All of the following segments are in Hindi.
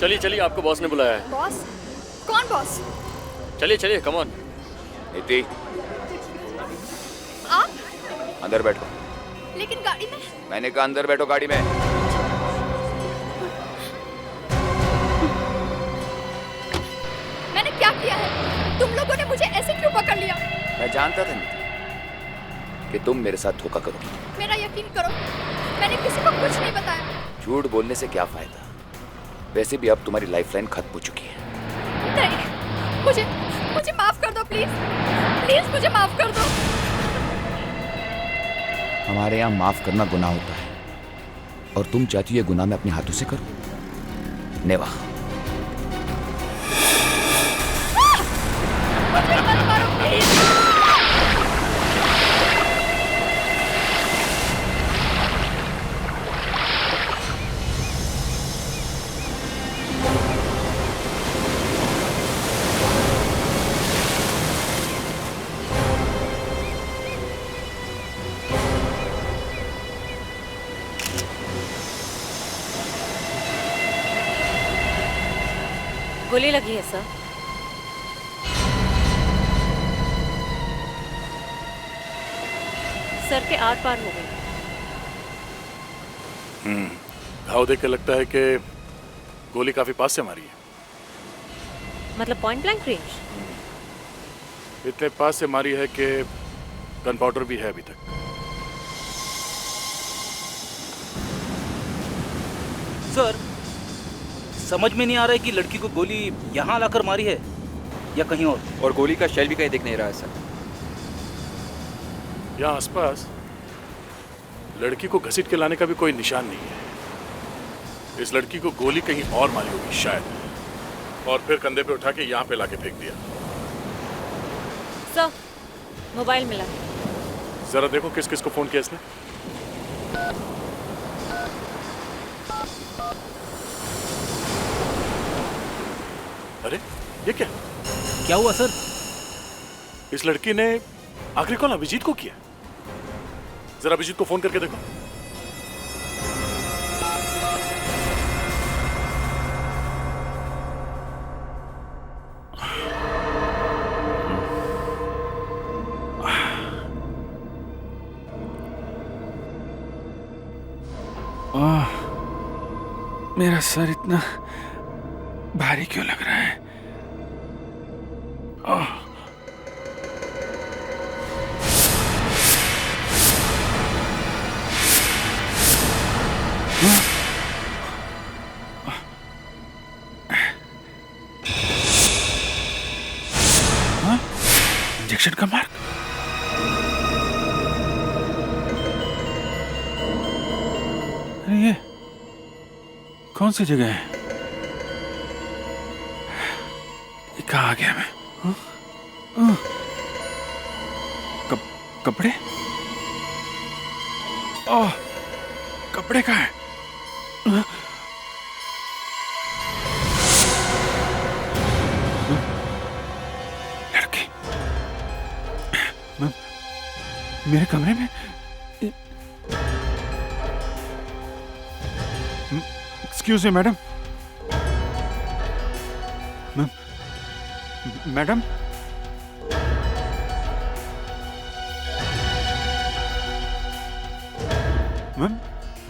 चलिए चलिए, आपको बॉस ने बुलाया है। बॉस? कौन बॉस? चलिए चलिए, कम ऑन। नीति, आप? अंदर बैठो। लेकिन गाड़ी में। मैंने कहा अंदर बैठो गाड़ी में। मैंने क्या किया है? तुम लोगों ने मुझे ऐसे क्यों पकड़ लिया? मैं जानता था नीति कि तुम मेरे साथ धोखा करोगी। मेरा यकीन करो, मैंने किसी को कुछ नहीं बताया। झूठ बोलने से क्या फायदा? वैसे भी अब तुम्हारी लाइफलाइन खत्म हो चुकी है। नहीं, मुझे मुझे माफ कर दो प्लीज। प्लीज मुझे माफ कर दो। हमारे यहाँ माफ करना गुनाह होता है और तुम चाहती हो ये गुनाह मैं अपने हाथों से करूं? नेवा। मुझे मत मारो प्लीज। गोली लगी है सर। सर के आर पार हो गई। घाव देख के लगता है कि गोली काफी पास से मारी है। मतलब पॉइंट ब्लैंक रेंज? इतने पास से मारी है कि गन पाउडर भी है अभी तक। सर, समझ में नहीं आ रहा है कि लड़की को गोली यहाँ लाकर मारी है या कहीं और गोली का शेल भी कहीं दिख नहीं रहा है सर। यहाँ आसपास लड़की को घसीट के लाने का भी कोई निशान नहीं है। इस लड़की को गोली कहीं और मारी होगी शायद, और फिर कंधे पे उठा के यहाँ पे लाके फेंक दिया। सर, मोबाइल मिला। जरा देखो किस किस को फोन किया इसने। अरे ये क्या? क्या हुआ सर? इस लड़की ने आखिरी कॉल अभिजीत को किया। जरा अभिजीत को फोन करके देखो। मेरा सर इतना भारी क्यों लग रहा है? इंजेक्शन का मार्क। अरे ये कौन सी जगह है? ये कहाँ आ गया मैं? कपड़े? ओह, कपड़े कहाँ है? लड़की मेरे कमरे में। Excuse me madam. Madam,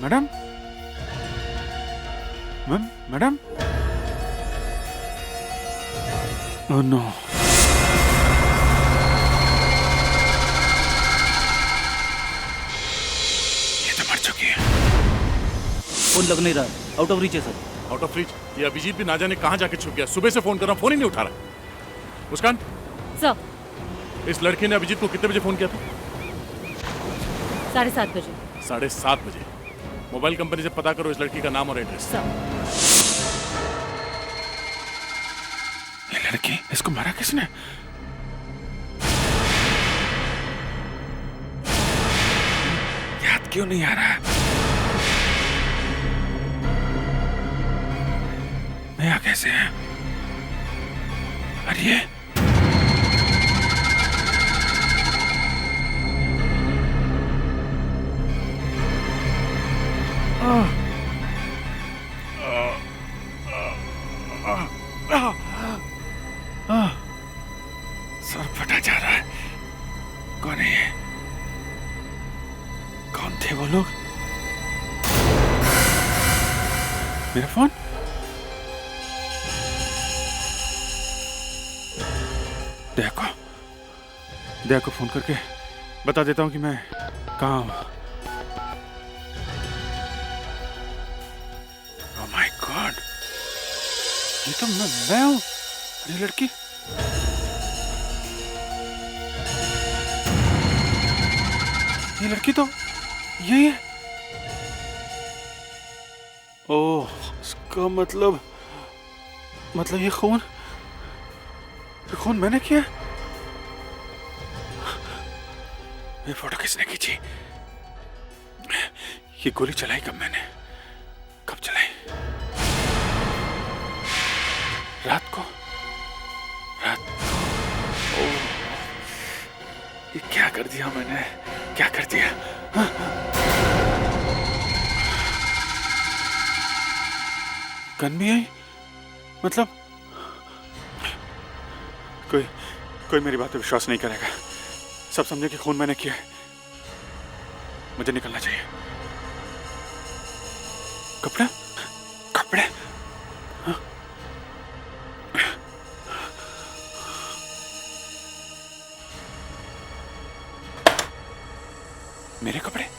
madam, madam. Oh no. ये तो मर चुकी है। फोन लग नहीं रहा, आउट ऑफ रीच है सर। Out of reach? ये अभिजीत भी ना जाने कहां जाके छुप गया। सुबह से फोन कर रहा हूं, फोन ही नहीं उठा रहा। मुस्कान, सर, इस लड़की ने अभिजीत को कितने बजे फोन किया था? 7:30 बजे। 7:30 बजे। मोबाइल कंपनी से पता करो इस लड़की का नाम और एड्रेस। सर, ये लड़की, इसको मारा किसने? याद क्यों नहीं आ रहा? नया कैसे है? अरे ये कौन है ये? कौन थे वो लोग? मेरा फोन? दया को फोन करके बता देता हूँ कि मैं कहाँ हूँ। ओह माय गॉड, ये तो मैं हूँ। अरे लड़की, ये लड़की तो यही है। ओह, इसका मतलब ये खून मैंने किया। ये फोटो किसने खींची? ये गोली चलाई कब मैंने? कब चलाई? रात को। ओह, ये क्या कर दिया मैंने? क्या कर दिया? हाँ? गन भी आई? मतलब कोई मेरी बात पे विश्वास नहीं करेगा। सब समझे कि खून मैंने किया है। मुझे निकलना चाहिए। कपड़े? हाँ? मेरे कपड़े?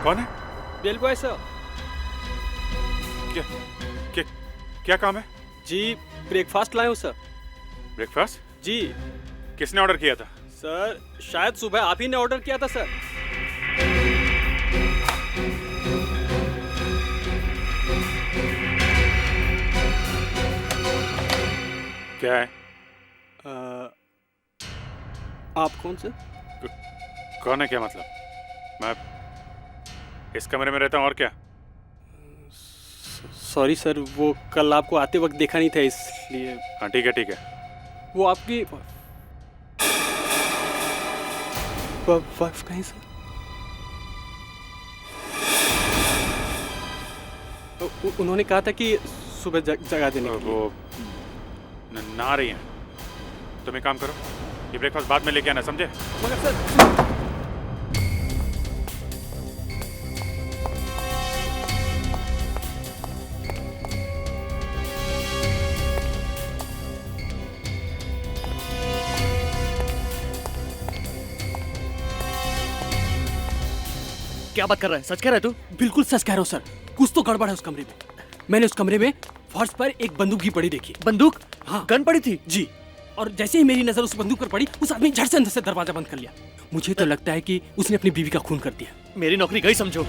कौन है? Bell boy sir. क्या काम है? जी ब्रेकफास्ट लाए हूँ सर। ब्रेकफास्ट? जी किसने ऑर्डर किया था? सर, शायद सुबह आप ही ने ऑर्डर किया था सर। क्या है? आप कौन से? कौन है क्या मतलब? मैं इस कमरे में रहता हूँ और क्या? सॉरी सर, वो कल आपको आते वक्त देखा नहीं था इसलिए। हाँ ठीक है। वो आपकी वाइफ कहीं सर? उन्होंने कहा था कि सुबह जगा देने के लिए। वो ना आ रही हैं। तुम एक काम करो, ये ब्रेकफास्ट बाद में लेके आना, समझे? मगर सर, क्या बात कर रहा है? सच कह रहा है तू? बिल्कुल सच कह रहा हूँ सर। कुछ तो गड़बड़ है उस कमरे में। मैंने उस कमरे में फर्श पर एक बंदूक भी पड़ी देखी। बंदूक? हाँ, गन पड़ी थी? जी। और जैसे ही मेरी नजर उस बंदूक पर पड़ी, उस आदमी झट से अंदर से दरवाजा बंद कर लिया। मुझे तो लगता है कि उसने अपनी बीवी का खून कर दिया। मेरी नौकरी गई समझो।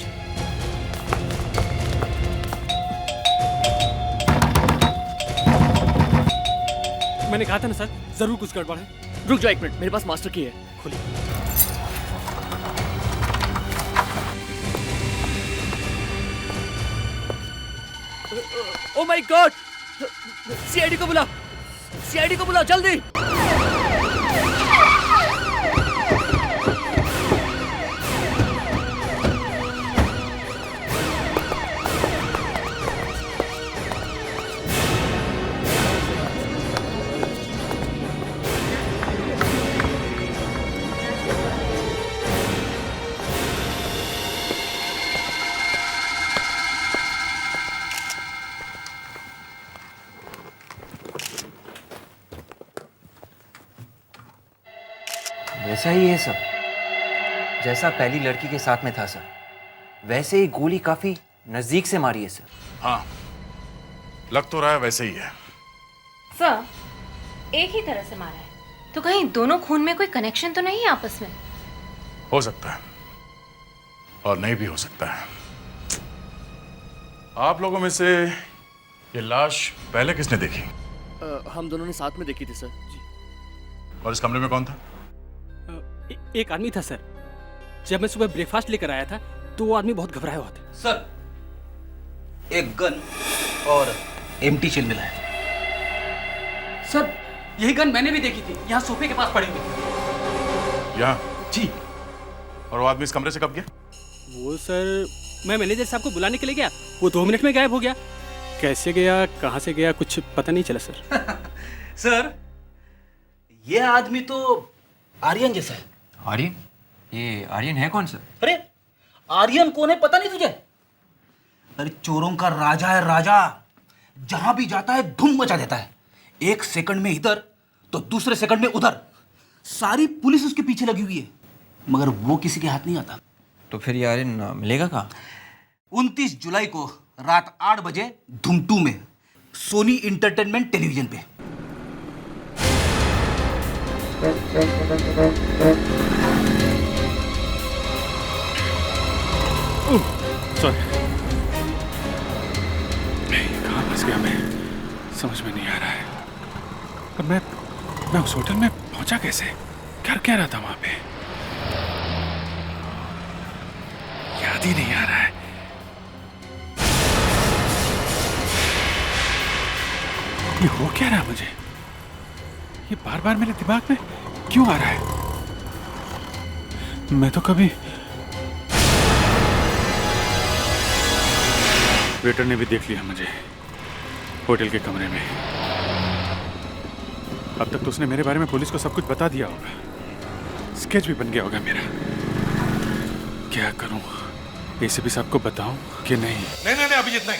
मैंने कहा था ना सर, जरूर कुछ गड़बड़ है। रुक जाओ एक मिनट, मेरे पास मास्टर की है। खोलिए। Oh my God! सीआईडी को बुलाओ, सीआईडी को बुलाओ जल्दी। वैसा ही है सर, जैसा पहली लड़की के साथ में था सर। वैसे ही गोली काफी नजदीक से मारी है सर। हाँ, लग तो रहा है वैसे ही है। सर, एक ही तरह से मारा है, तो कहीं दोनों खून में कोई कनेक्शन तो नहीं है आपस में? हो सकता है और नहीं भी हो सकता है। आप लोगों में से ये लाश पहले किसने देखी? हम दोनों ने साथ में देखी थी सर। और इस कमरे में कौन था? एक आदमी था सर। जब मैं सुबह ब्रेकफास्ट लेकर आया था तो वो आदमी बहुत घबराया हुआ था। सर, एक गन और एम्प्टी शेल मिला है। सर, यही गन मैंने भी देखी थी, यहाँ सोफे के पास पड़ी हुई। यहाँ? जी। और वो आदमी इस कमरे से कब गया? वो सर, मैं मैनेजर साहब को बुलाने के लिए गया, वो 2 मिनट में गायब हो गया। कैसे गया, कहाँ से गया, कुछ पता नहीं चला सर। सर, ये आदमी तो आर्यन जैसा है। आर्यन? ये आर्यन है कौन सर? अरे आर्यन कौन है पता नहीं तुझे? अरे चोरों का राजा है, राजा। जहां भी जाता है धूम मचा देता है। 1 सेकंड में इधर तो दूसरे सेकंड में उधर। सारी पुलिस उसके पीछे लगी हुई है, मगर वो किसी के हाथ नहीं आता। तो फिर ये आर्यन मिलेगा कहाँ? 29 जुलाई को रात 8 बजे धूम 2 में सोनी इंटरटेनमेंट टेलीविजन पे। सॉरी, कहाँ फंस गया मैं, समझ में नहीं आ रहा है। अब मैं उस होटल में पहुंचा कैसे, कर क्या रहा था वहां पे, याद ही नहीं आ रहा है। ये हो क्या रहा मुझे, ये बार बार मेरे दिमाग में क्यों आ रहा है? मैं तो कभी वेटर ने भी देख लिया मुझे होटल के कमरे में। अब तक तो उसने मेरे बारे में पुलिस को सब कुछ बता दिया होगा, स्केच भी बन गया होगा मेरा। क्या करूं, एसीपी साहब को बताऊं कि नहीं? नहीं, अभिजीत नहीं।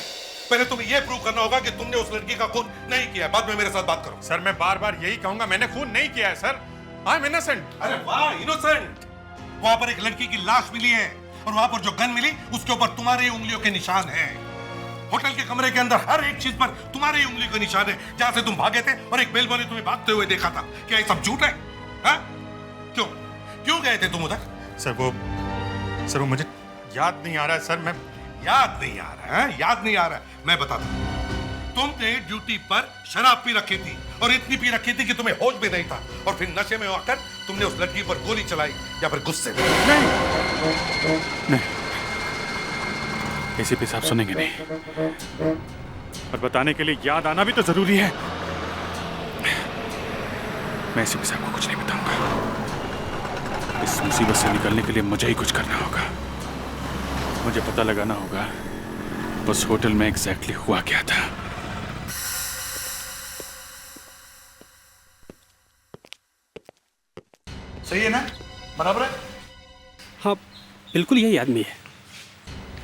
पहले तुम्हें यह प्रूव करना होगा कि तुमने उस लड़की का खून नहीं किया। बाद में मेरे साथ बात करो। सर, मैं बार बार यही कहूंगा, मैंने खून नहीं किया है सर। I am innocent. अरे वाह, इनोसेंट। वहां पर एक लड़की की लाश मिली है और वहां पर जो गन मिली उसके ऊपर तुम्हारी उंगलियों के निशान हैं। होटल के कमरे के अंदर हर एक चीज पर तुम्हारी उंगली के निशान है, जहां से तुम भागे थे और एक बेलबॉय ने तुम्हें भागते हुए देखा था। क्या ये सब झूठ है? हा? क्यों गए थे तुम उधर? सर वो मुझे याद नहीं आ रहा है सर। मैं याद नहीं आ रहा है? याद नहीं आ रहा है? मैं बताता हूं। तुमने ड्यूटी पर शराब पी रखी थी और इतनी पी रखी थी कि तुम्हें होश भी नहीं था, और फिर नशे में आकर तुमने उस लड़की पर गोली चलाई, या फिर गुस्से में? नहीं, एसीपी साहब सुनेंगे नहीं, और बताने के लिए याद आना भी तो जरूरी है। मैं एसीपी साहब को कुछ नहीं बताऊंगा। इस मुसीबत से निकलने के लिए मुझे ही कुछ करना होगा। मुझे पता लगाना होगा उस होटल में एग्जैक्टली हुआ क्या था। सही है ना? बराबर है? हाँ, बिल्कुल यही आदमी है।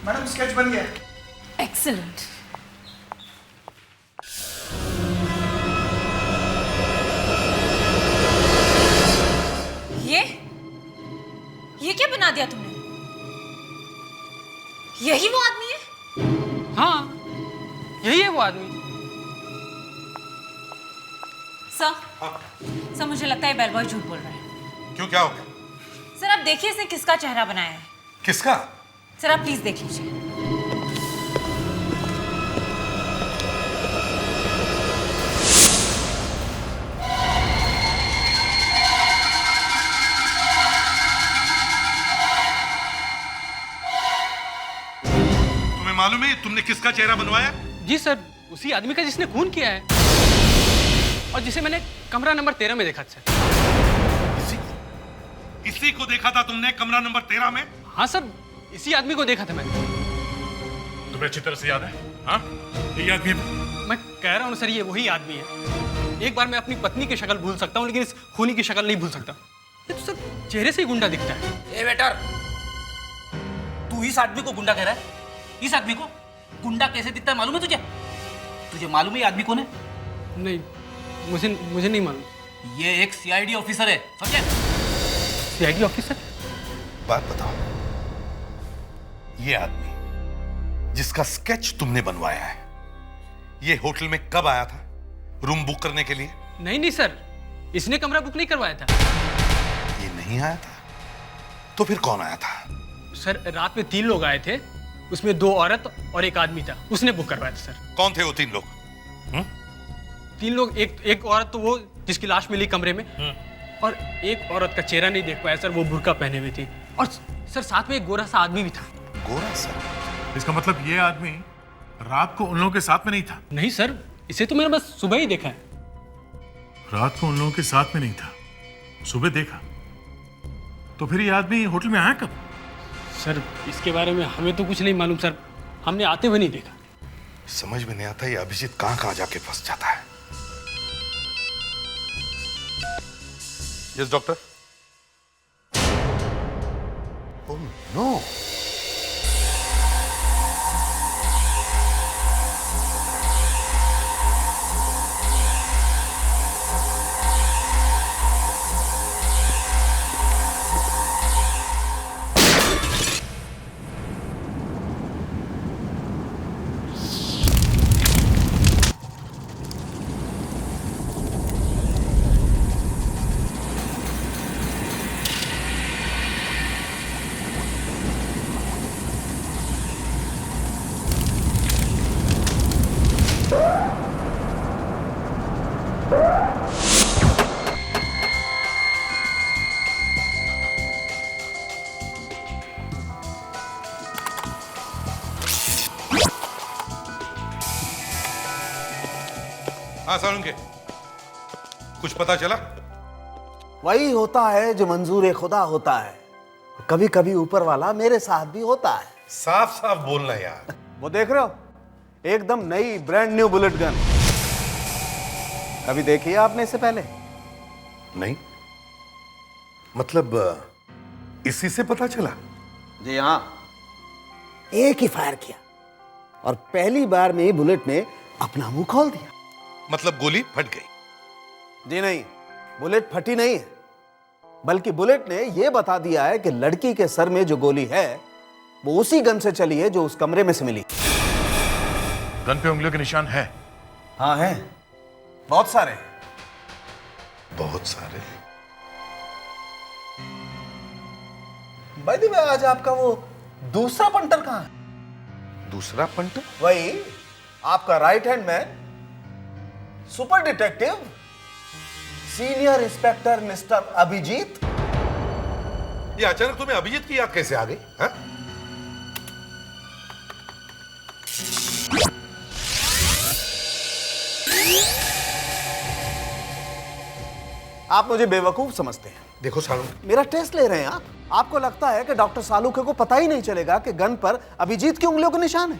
मैडम, स्केच बन गया। एक्सीलेंट। ये क्या बना दिया तुमने? यही वो आदमी है? हाँ, यही है वो आदमी। सर, मुझे लगता है बेलबॉय झूठ बोल रहा है। क्यों, क्या हो गया? सर, आप देखिए इसने किसका चेहरा बनाया है। किसका? सर, आप प्लीज देख लीजिए। तुम्हें मालूम है तुमने किसका चेहरा बनवाया? जी सर, उसी आदमी का जिसने खून किया है और जिसे मैंने कमरा नंबर 13 में देखा था। इसी को देखा था तुमने कमरा नंबर 13 में? हाँ सर, इसी आदमी को देखा था मैंने। तुम्हें अच्छी तरह से याद है? हाँ, यही आदमी है। मैं कह रहा हूँ सर, ये वही आदमी है। एक बार मैं अपनी पत्नी की शक्ल भूल सकता हूँ, लेकिन इस खूनी की शक्ल नहीं भूल सकता। ये तो सर चेहरे से ही गुंडा दिखता है। ए वेटर, तू इस आदमी को गुंडा कह रहा है? इस आदमी को गुंडा कैसे दिखता है मालूम है तुझे? तुझे मालूम है ये आदमी कौन है? नहीं, मुझे नहीं मालूम। ये एक सीआईडी ऑफिसर है, समझे? CID officer? बात बताओ, ये आदमी जिसका स्केच तुमने बनवाया है, ये होटल में कब आया था रूम बुक करने के लिए? नहीं सर, इसने कमरा बुक नहीं करवाया था। ये नहीं आया था? तो फिर कौन आया था? सर, रात में 3 लोग आए थे, उसमें 2 औरत और 1 आदमी था, उसने बुक करवाया था सर। कौन थे वो 3 लोग? 3 लोग, एक औरत तो वो जिसकी लाश मिली कमरे में, और एक औरत का चेहरा नहीं देख पाया सर, वो बुर्का पहने हुई थी, और सर साथ में एक गोरा सा आदमी भी था। गोरा सा? इसका मतलब ये आदमी रात को उन लोगों के साथ में नहीं था? नहीं सर, इसे तो मैंने बस सुबह ही देखा है। रात को उन लोगों के साथ में नहीं था, सुबह देखा। तो फिर ये आदमी होटल में आया कब? सर इसके बारे में हमें तो कुछ नहीं मालूम सर, हमने आते हुए नहीं देखा। समझ में नहीं आता ये अभिजीत कहां कहां जाके फंस जाता है। Yes doctor. Oh no. हाँ सालुंके, कुछ पता चला? वही होता है जो मंजूर खुदा होता है। कभी कभी ऊपर वाला मेरे साथ भी होता है। साफ साफ बोलना यार। वो देख रहे हो, एकदम नई ब्रांड न्यू बुलेट गन। कभी देखी है आपने इससे पहले? नहीं, मतलब इसी से पता चला? जी हाँ, एक ही फायर किया और पहली बार में ही बुलेट ने अपना मुंह खोल दिया। मतलब गोली फट गई? जी नहीं, बुलेट फटी नहीं है, बल्कि बुलेट ने यह बता दिया है कि लड़की के सर में जो गोली है वो उसी गन से चली है जो उस कमरे में से मिली। गन पे उंगलियों के निशान है? हाँ है, बहुत सारे। बहुत सारे? भाई दी आज आपका वो दूसरा पंटर कहां है? दूसरा पंटर? वही आपका right hand man, super detective, senior inspector mister Abhijeet. ये अचानक तुम्हें अभिजीत की याद कैसे आ गई? हाँ? आप मुझे बेवकूफ समझते हैं। देखो सालू, मेरा टेस्ट ले रहे हैं आप। आपको लगता है कि डॉक्टर सालुखे को पता ही नहीं चलेगा कि गन पर अभिजीत की उंगलियों के निशान है?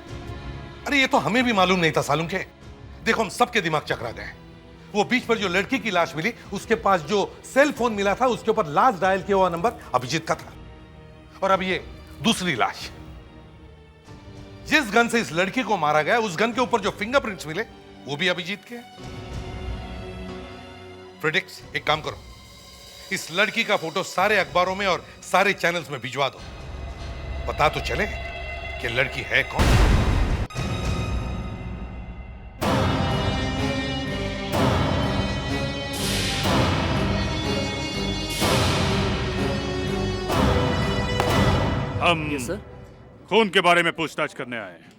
अरे ये तो हमें भी मालूम नहीं था सालुंके। देखो हम सबके दिमाग चकरा गए। वो बीच पर जो लड़की की लाश मिली, उसके पास जो सेल फोन मिला था, उसके ऊपर लास्ट डायल किया हुआ नंबर अभिजीत का था। और अब ये दूसरी लाश, जिस गन से इस लड़की को मारा गया, उस गन के ऊपर जो फिंगरप्रिंट्स मिले वो भी अभिजीत के हैं। फ्रेडिक्स, एक काम करो, इस लड़की का फोटो सारे अखबारों में और सारे चैनल्स में भिजवा दो। पता तो चले कि लड़की है कौन। हम यस सर। खून के बारे में पूछताछ करने आए हैं।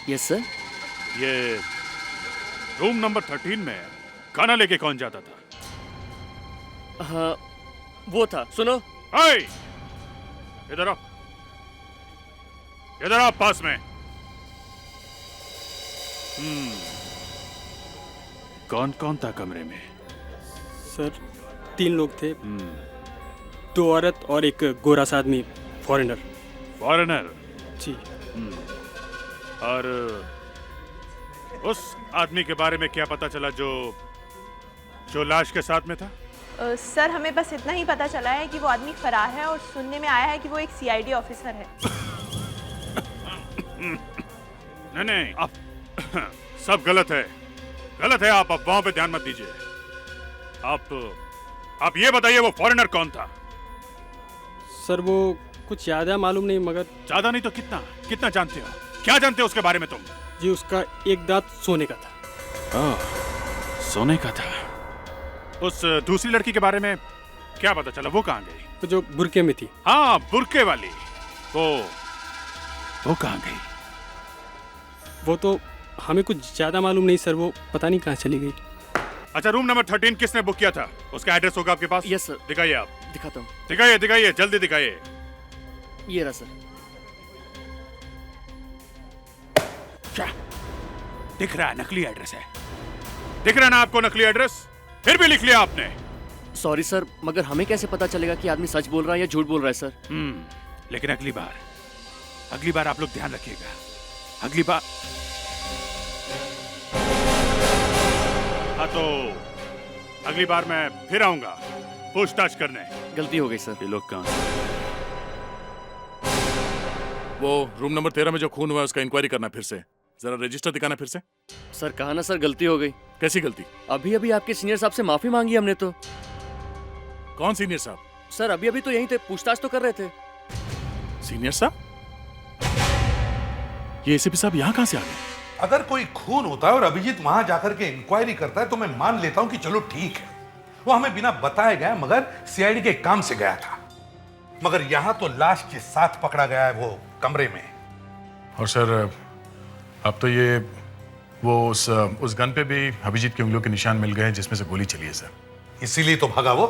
Yes sir. ये रूम नंबर 13 में खाना लेके कौन जाता था? हाँ, वो था। सुनो, हाय, इधर आओ, इधर आओ पास में। कौन कौन था कमरे में? सर 3 लोग थे, 2 औरत और एक गोरा सा आदमी, फॉरेनर। फॉरेनर? जी। और उस आदमी के बारे में क्या पता चला जो लाश के साथ में था? सर हमें बस इतना ही पता चला है कि वो आदमी फरार है और सुनने में आया है कि वो एक सीआईडी ऑफिसर है। नहीं, आप सब गलत है, गलत है। आप अफवाहों पे ध्यान मत दीजिए। आप ये बताइए वो फॉरेनर कौन था? सर वो कुछ ज्यादा मालूम नहीं, मगर ज्यादा नहीं तो कितना जानते हो? क्या जानते हो उसके बारे में तुम? जी उसका एक दांत सोने का था। सोने का था। उस दूसरी लड़की के बारे में क्या पता चला? वो कहाँ गई? तो जो बुरके में थी। हाँ, बुरके वाली। वो कहाँ गई? वो तो हमें कुछ ज्यादा मालूम नहीं सर, वो पता नहीं कहाँ चली गई। अच्छा, रूम नंबर 13 किसने बुक किया था? उसका एड्रेस होगा आपके पास? Yes sir. दिखाइए। आप दिखाता हूँ। दिखाइए, जल्दी दिखाइए। ये रहा सर। क्या दिख रहा है? नकली एड्रेस है। दिख रहा है ना आपको नकली एड्रेस? फिर भी लिख लिया आपने। सॉरी सर, मगर हमें कैसे पता चलेगा कि आदमी सच बोल रहा है या झूठ बोल रहा है सर? लेकिन अगली बार आप लोग ध्यान रखिएगा। अगली बार। हाँ तो अगली बार मैं फिर आऊंगा पूछताछ करने। गलती हो गई सर। ये लोग कहाँ हैं? वो रूम नंबर 13 में जो खून हुआ है उसका इंक्वायरी करना फिर से। जरा रजिस्टर दिखाना फिर से। सर कहा ना सर, गलती हो गई। कैसी गलती? अभी अभी आपके सीनियर साहब से माफी मांगी हमने तो। कौन सीनियर साहब? सर अभी अभी तो यहीं थे, पूछताछ तो कर रहे थे। सीनियर साहब? ये एसीपी साहब यहाँ कहाँ से आ गए? अगर कोई खून होता है और अभिजीत वहां जाकर के इंक्वायरी करता है तो मैं मान लेता हूं कि चलो ठीक है, वो हमें बिना बताए गया, मगर सीआईडी के काम से गया था। मगर यहां तो लाश के साथ पकड़ा गया है वो कमरे में। और सर अब तो ये वो उस गन पे भी अभिजीत की उंगलियों के निशान मिल गए हैं जिसमें से गोली चली है सर। इसीलिए तो भागा वो,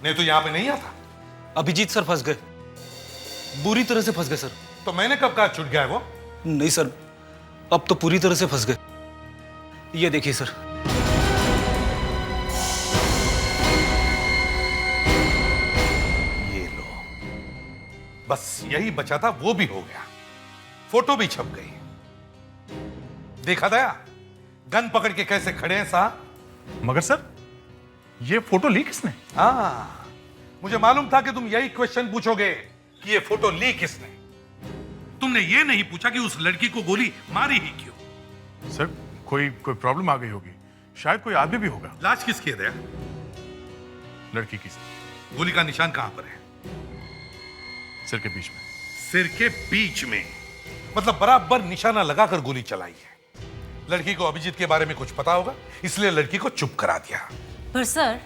नहीं तो यहां पे नहीं आता। अभिजीत सर फंस गए, बुरी तरह से फंस गए सर। तो मैंने कब कहा छूट गया है वो? नहीं सर, अब तो पूरी तरह से फंस गए। ये देखिए सर। ये लो, बस यही बचा था, वो भी हो गया। फोटो भी छप गई। देखा दया, गन पकड़ के कैसे खड़े हैं साहब। मगर सर ये फोटो ली किसने? हाँ, मुझे मालूम था कि तुम यही क्वेश्चन पूछोगे कि ये फोटो ली किसने। तुमने ये नहीं पूछा कि उस लड़की को गोली मारी ही क्यों। सर कोई प्रॉब्लम आ गई होगी, शायद कोई आदमी भी होगा। लाश किसकी है दया? लड़की की। गोली का निशान कहां पर है? सिर के बीच में। सिर के बीच में, मतलब बराबर निशाना लगाकर गोली चलाई है। लड़की को अभिजीत के बारे में कुछ पता होगा, इसलिए लड़की को चुप करा दिया। पर सर,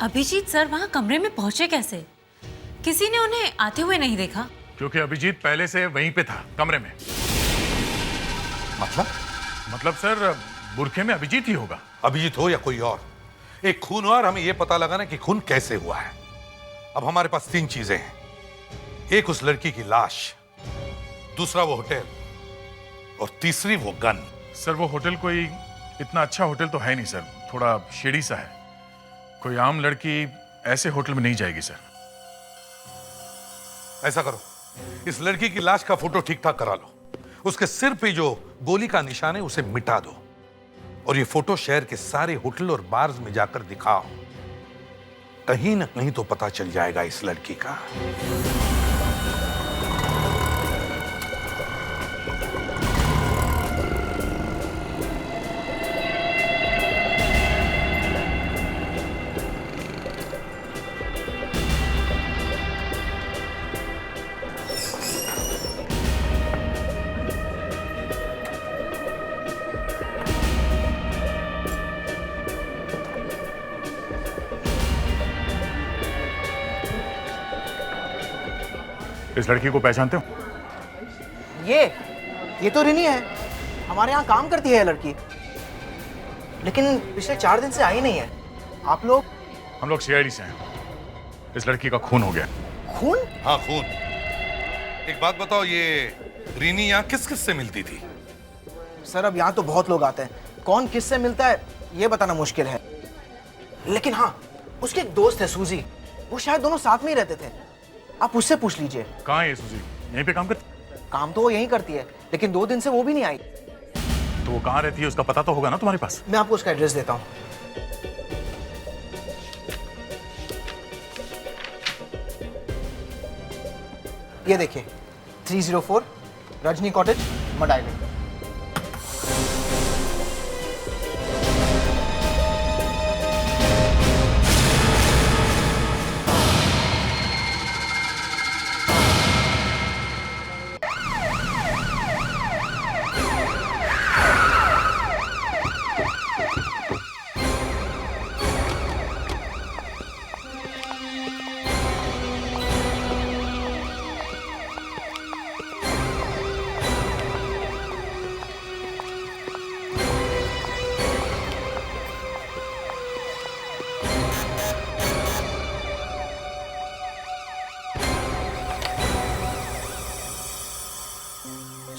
अभिजीत सर वहां कमरे में पहुंचे कैसे? किसी ने उन्हें आते हुए नहीं देखा? क्योंकि अभिजीत पहले से वहीं पे था, कमरे में। मतलब सर बुरखे में अभिजीत ही होगा। अभिजीत हो या कोई और, एक खून हुआ और हमें यह पता लगाना कि खून कैसे हुआ है। अब हमारे पास 3 चीजें हैं। एक उस लड़की की लाश, दूसरा वो होटल, और तीसरी वो गन। सर वो होटल कोई इतना अच्छा होटल तो है नहीं सर, थोड़ा शेडी सा है। कोई आम लड़की ऐसे होटल में नहीं जाएगी सर। ऐसा करो, इस लड़की की लाश का फोटो ठीक ठाक करा लो, उसके सिर पे जो गोली का निशान है उसे मिटा दो, और ये फोटो शहर के सारे होटल और बार्स में जाकर दिखाओ। कहीं ना कहीं तो पता चल जाएगा इस लड़की का। इस लड़की को पहचानते हो? ये तो रिनी है, हमारे यहाँ काम करती है ये लड़की, लेकिन पिछले 4 दिन से आई नहीं है। आप लोग? हम लोग सीआईडी से हैं। इस लड़की का खून हो गया। खून? हाँ खून। एक बात बताओ, ये रीनी यहाँ किस किस से मिलती थी? सर अब यहाँ तो बहुत लोग आते हैं, कौन किससे मिलता है ये बताना मुश्किल है। लेकिन हाँ, उसके एक दोस्त है सूजी, वो शायद दोनों साथ में ही रहते थे, आप उससे पूछ लीजिए। कहाँ है सूजी? यहीं पे काम करती? काम तो वो यहीं करती है, लेकिन 2 दिन से वो भी नहीं आई। तो वो कहाँ रहती है उसका पता तो होगा ना तुम्हारे पास? मैं आपको उसका एड्रेस देता हूँ। ये देखिए, 304 रजनी कॉटेज, मडाइली।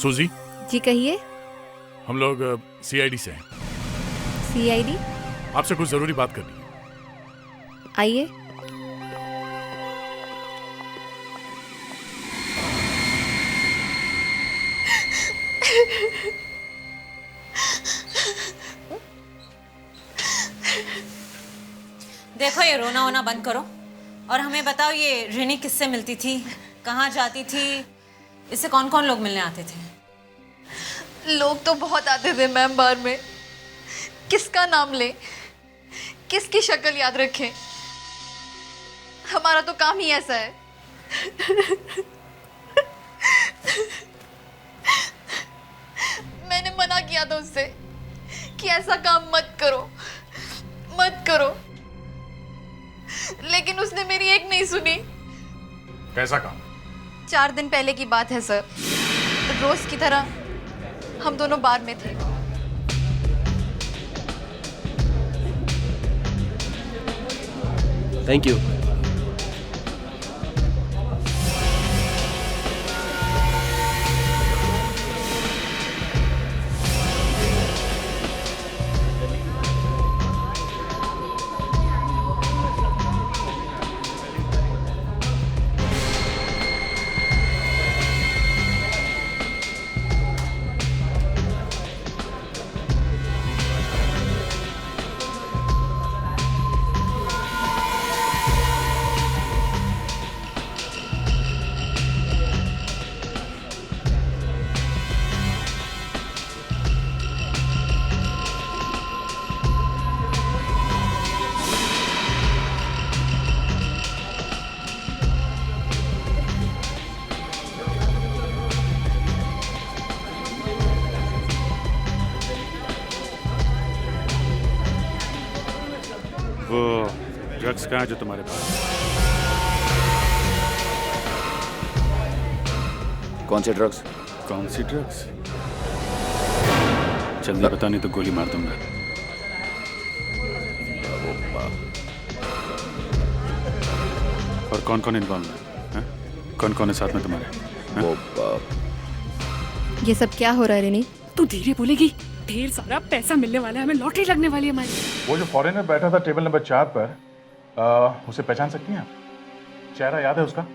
सूजी? जी कहिए। हम लोग सीआईडी से हैं। सीआईडी? आपसे कुछ जरूरी बात करनी है। आइए। देखो ये रोना वोना बंद करो और हमें बताओ ये रिनी किससे मिलती थी, कहाँ जाती थी, इससे कौन कौन लोग मिलने आते थे? लोग तो बहुत आते थे मैम बार में। किसका नाम ले, किसकी शक्ल याद रखें? हमारा तो काम ही ऐसा है। मैंने मना किया था उससे कि ऐसा काम मत करो, मत करो, लेकिन उसने मेरी एक नहीं सुनी। कैसा काम? 4 दिन पहले की बात है सर। रोज की तरह हम दोनों बार में थे। Thank you. वो ड्रग्स कहाँ है जो तुम्हारे पास? कौन से ड्रग्स? कौन सी ड्रग्स? जल्दी बता, नहीं तो गोली मार दूंगा। और कौन कौन इन्वॉल्व है? कौन कौन है साथ में तुम्हारे? ये सब क्या हो रहा है रिनी? तू धीरे बोलेगी। ढेर सारा पैसा मिलने वाला है, हमें लॉटरी लगने वाली है हमारी। वो जो फॉरेनर बैठा था टेबल नंबर 4 पर, उसे पहचान सकती हैं आप? चेहरा याद है उसका?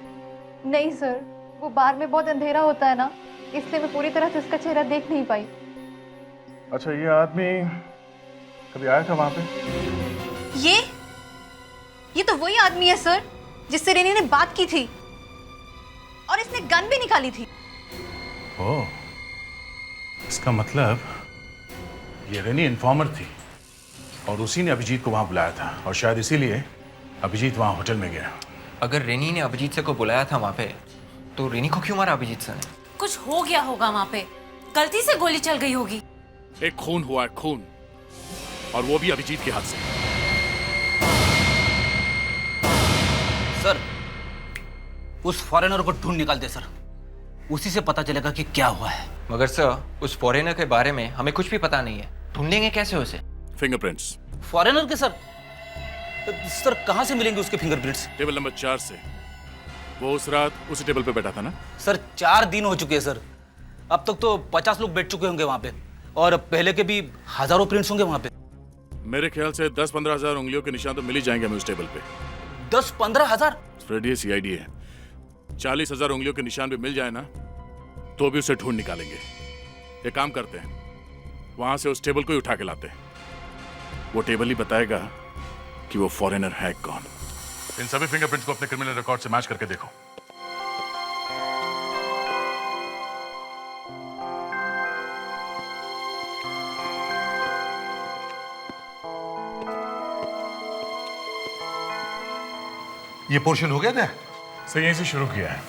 नहीं सर, वो बार में बहुत अंधेरा होता है ना, इसलिए मैं पूरी तरह से उसका चेहरा देख नहीं पाई। अच्छा, ये आदमी कभी आया था वहां पे? ये तो वही आदमी है सर जिससे रेनी ने बात की थी और इसने गन भी निकाली थी। ओह, इसका मतलब ये रेनी इन्फॉर्मर थी और उसी ने अभिजीत को वहां बुलाया था और शायद इसीलिए अभिजीत वहां होटल में गया। अगर रेनी ने अभिजीत से को बुलाया था वहां पे, तो रेनी को क्यों मारा अभिजीत सर ने? कुछ हो गया होगा वहां पे, गलती से गोली चल गई होगी। एक खून हुआ है, खून, और वो भी अभिजीत के हाथ से। सर, उस फॉरेनर को ढूंढ निकाल दे सर, उसी से पता चलेगा कि क्या हुआ है। मगर सर, उस फॉरेनर के बारे में हमें कुछ भी पता नहीं है, ढूंढेंगे कैसे उसे? फिंगरप्रिंट्स। फॉरेनर के सर? सर कहां से मिलेंगे उसके फिंगरप्रिंट्स? टेबल नंबर 4 से। वो उस रात उसी टेबल पे बैठा था ना? सर 4 दिन हो चुके हैं सर, अब तक तो 50 लोग बैठ चुके होंगे वहां पे, और पहले के भी हजारों प्रिंट्स होंगे वहां पे। मेरे ख्याल से 10-15 हजार उंगलियों के निशान तो मिल ही जाएंगे हमें उस टेबल पे। 10-15 हजार? फ्रेडी सीआईडी है, 40,000 उंगलियों के निशान भी मिल जाए ना तो भी उसे ढूंढ निकालेंगे। एक काम करते हैं, वहां से उस टेबल को ही उठा के लाते हैं, वो टेबल ही बताएगा कि वो फॉरेनर है कौन। इन सभी फिंगरप्रिंट्स को अपने क्रिमिनल रिकॉर्ड से मैच करके देखो। ये पोर्शन हो गया था? सर यहीं से शुरू किया है।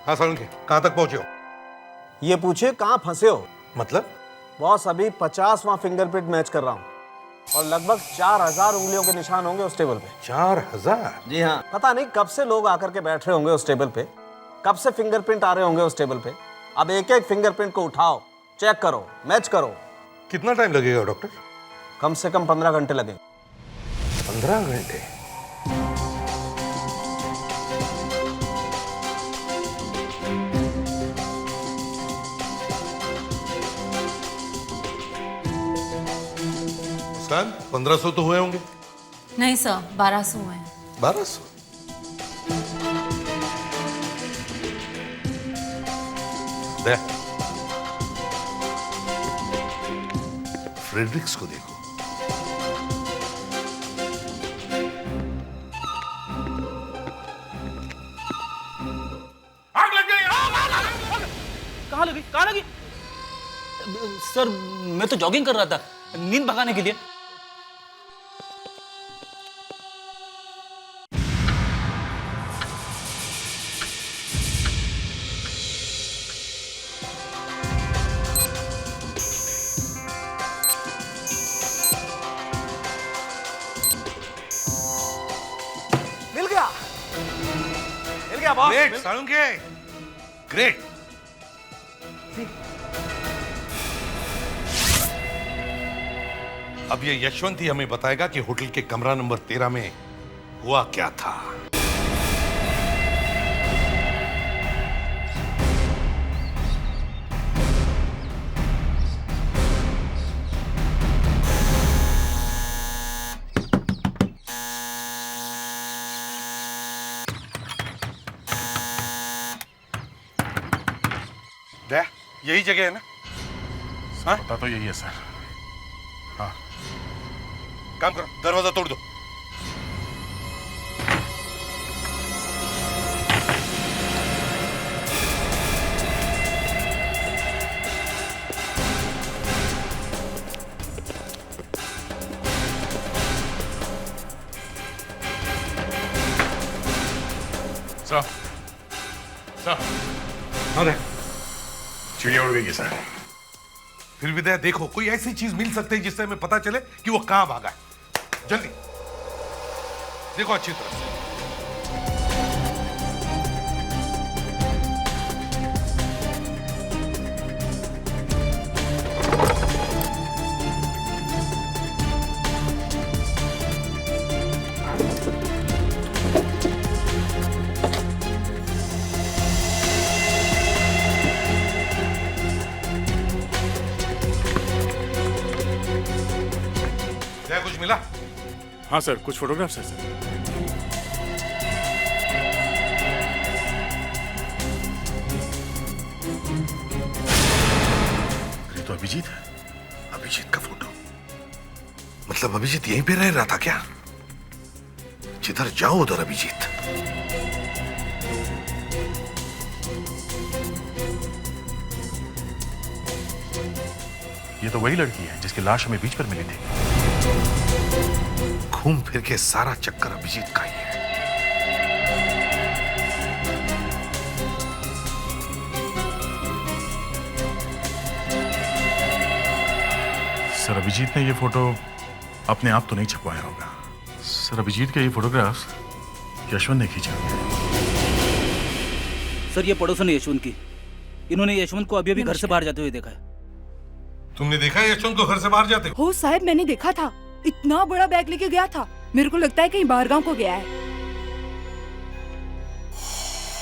हाँ सोलंकी, कहां तक पहुंचे हो? ये पूछे कहां फंसे हो? मतलब? बॉस, अभी 50वां फिंगरप्रिंट मैच कर रहा हूं और लगभग 4000 उंगलियों के निशान होंगे उस टेबल पे। 4000? जी हाँ। पता नहीं कब से लोग आकर के बैठ रहे होंगे उस टेबल पे, कब से फिंगरप्रिंट आ रहे होंगे उस टेबल पे। अब एक एक फिंगरप्रिंट को उठाओ, चेक करो, मैच करो। कितना टाइम लगेगा डॉक्टर? कम से कम 15 घंटे लगेंगे। 15 घंटे? मुस्कान 1500 तो हुए होंगे? नहीं सर, 1200 हुए हैं। 1200? दे फ्रेडरिक्स को देखो। आग लग गई! कहाँ लगी? कहाँ लगी? सर मैं तो जॉगिंग कर रहा था नींद भगाने के लिए। मिल गया बॉस। Great Salunkhe, great. अब ये यशवंत ही हमें बताएगा कि होटल के कमरा नंबर 13 में हुआ क्या था। दया, यही जगह है ना? हाँ? पता तो यही है सर। हाँ, काम करो, दरवाजा तोड़ दो। सर, सर, अरे चिड़िया उड़ गई है सर। फिर भी दया देखो, कोई ऐसी चीज मिल सकती है जिससे हमें पता चले कि वो कहां भागा है। जल्दी देखो अच्छी तरह से। दया कुछ मिला? हाँ सर, कुछ फोटोग्राफ्स है सर। ये तो अभिजीत है। अभिजीत का फोटो। मतलब अभिजीत यहीं पे रह रहा था क्या? जिधर जाओ उधर अभिजीत। ये तो वही लड़की है जिसकी लाश हमें बीच पर मिली थी। घूम फिर के सारा चक्कर अभिजीत का ही है। सर, अभिजीत ने ये फोटो अपने आप तो नहीं छपवाया होगा। सर, अभिजीत के ये फोटोग्राफ्स यशवंत ने खींचा। सर ये पड़ोसन है यशवंत की। इन्होंने यशवंत को अभी घर से बाहर जाते हुए देखा है। तुमने देखा है यशवंत को घर से बाहर जाते? हो साहब, मैंने देखा था। इतना बड़ा बैग लेके गया था। मेरे को लगता है कहीं बाहर गांव को गया है।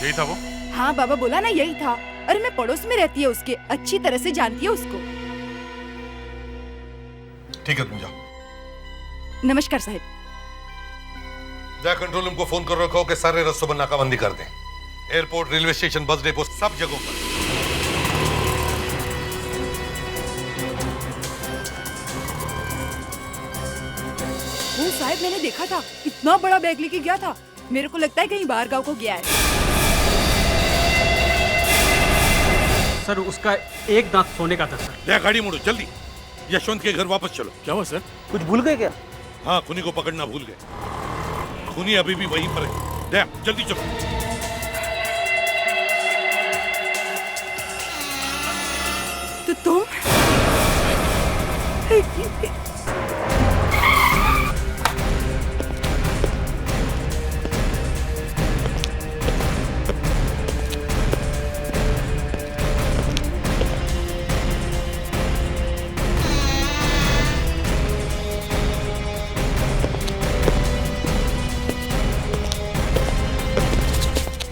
यही था वो? हाँ बाबा बोला ना, यही था। अरे मैं पड़ोस में रहती है उसके, अच्छी तरह से जानती है उसको। ठीक है तुम जाओ। नमस्कार साहब। जा कंट्रोल रूम को फोन कर रखो कि सारे रस्तों पर नाकाबंदी कर दें। Airport, railway station, bus depot, सब जगहों पर। वो साहब मैंने देखा था, इतना बड़ा बैग लेके गया था। मेरे को लगता है कहीं बाहर गांव को गया है। सर उसका एक दांत सोने का था सर। ले गाड़ी मोड़ो जल्दी। यशवंत के घर वापस चलो। क्या हुआ सर? कुछ भूल गए क्या? हाँ, खूनी को पकड़ना भूल गए। खूनी अभी भी वहीं पर है। ले जल्दी चलो। तो तुम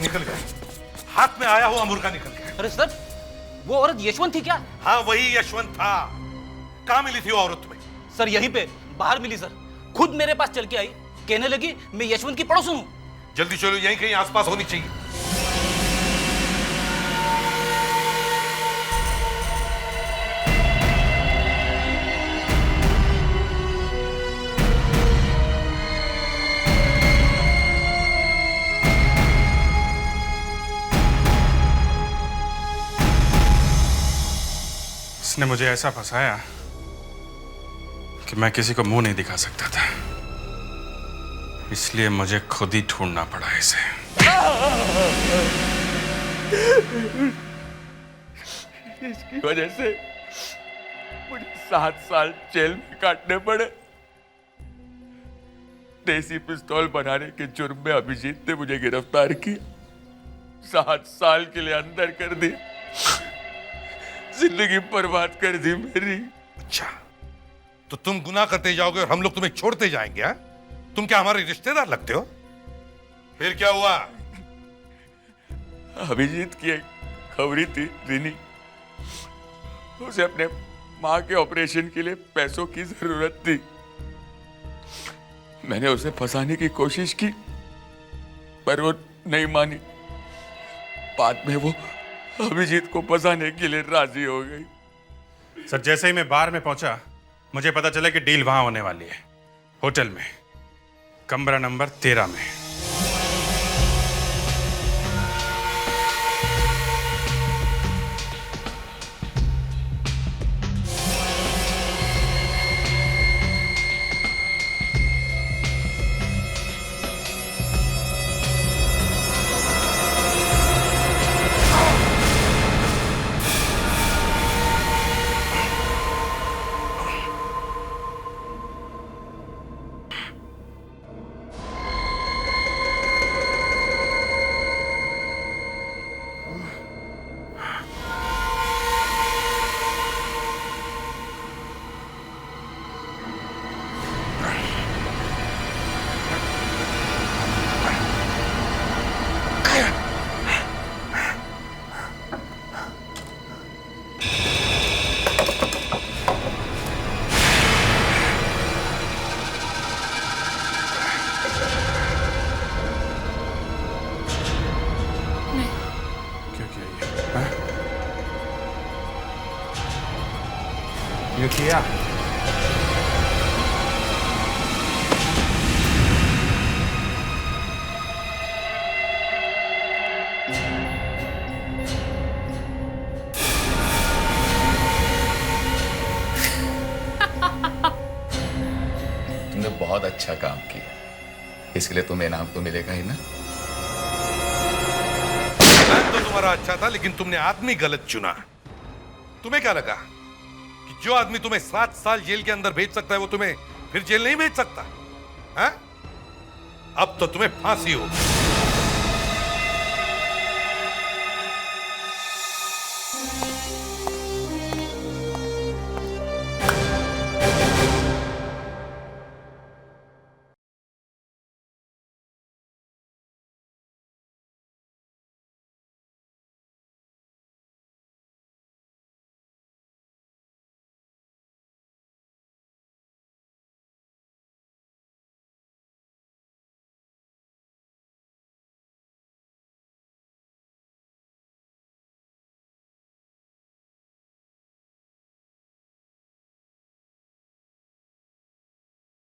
निकल गए। हाथ में आया हुआ मुर्गा निकल गया। अरे सर वो औरत यशवंत थी क्या? हाँ वही यशवंत था। कहाँ मिली थी वो औरत तुम्हें? सर यहीं पे बाहर मिली सर, खुद मेरे पास चल के आई, कहने लगी मैं यशवंत की पड़ोसन हूँ। जल्दी चलो, यहीं कहीं आसपास होनी चाहिए। इसने मुझे ऐसा फंसाया कि मैं किसी को मुंह नहीं दिखा सकता था, इसलिए मुझे खुद ही ढूंढना पड़ा इसे। इसकी वजह से मुझे 7 साल जेल में काटने पड़े। देसी पिस्तौल बनाने के जुर्म में अभिजीत ने मुझे गिरफ्तार किया, 7 साल के लिए अंदर कर दिया, जिंदगी बर्बाद कर दी मेरी। अच्छा, तो तुम गुनाह करते जाओगे और हम लोग तुम्हें छोड़ते जाएंगे? हा? तुम क्या हमारे रिश्तेदार लगते हो? फिर क्या हुआ? अभिजीत की एक खबरी थी रिनी, उसे अपने माँ के ऑपरेशन के लिए पैसों की जरूरत थी। मैंने उसे फंसाने की कोशिश की पर वो नहीं मानी। बाद में वो अभिजीत को फंसाने के लिए राजी हो गई। सर जैसे ही मैं बार में पहुंचा, मुझे पता चला कि डील वहां होने वाली है, होटल में, कमरा नंबर 13 में। ये किया? तुमने बहुत अच्छा काम किया, इसके लिए तुम्हें इनाम तो मिलेगा ही ना। प्लान तो तुम्हारा अच्छा था, लेकिन तुमने आदमी गलत चुना। तुम्हें क्या लगा कि जो आदमी तुम्हें 7 साल जेल के अंदर भेज सकता है वो तुम्हें फिर जेल नहीं भेज सकता? हाँ? अब तो तुम्हें फांसी होगी।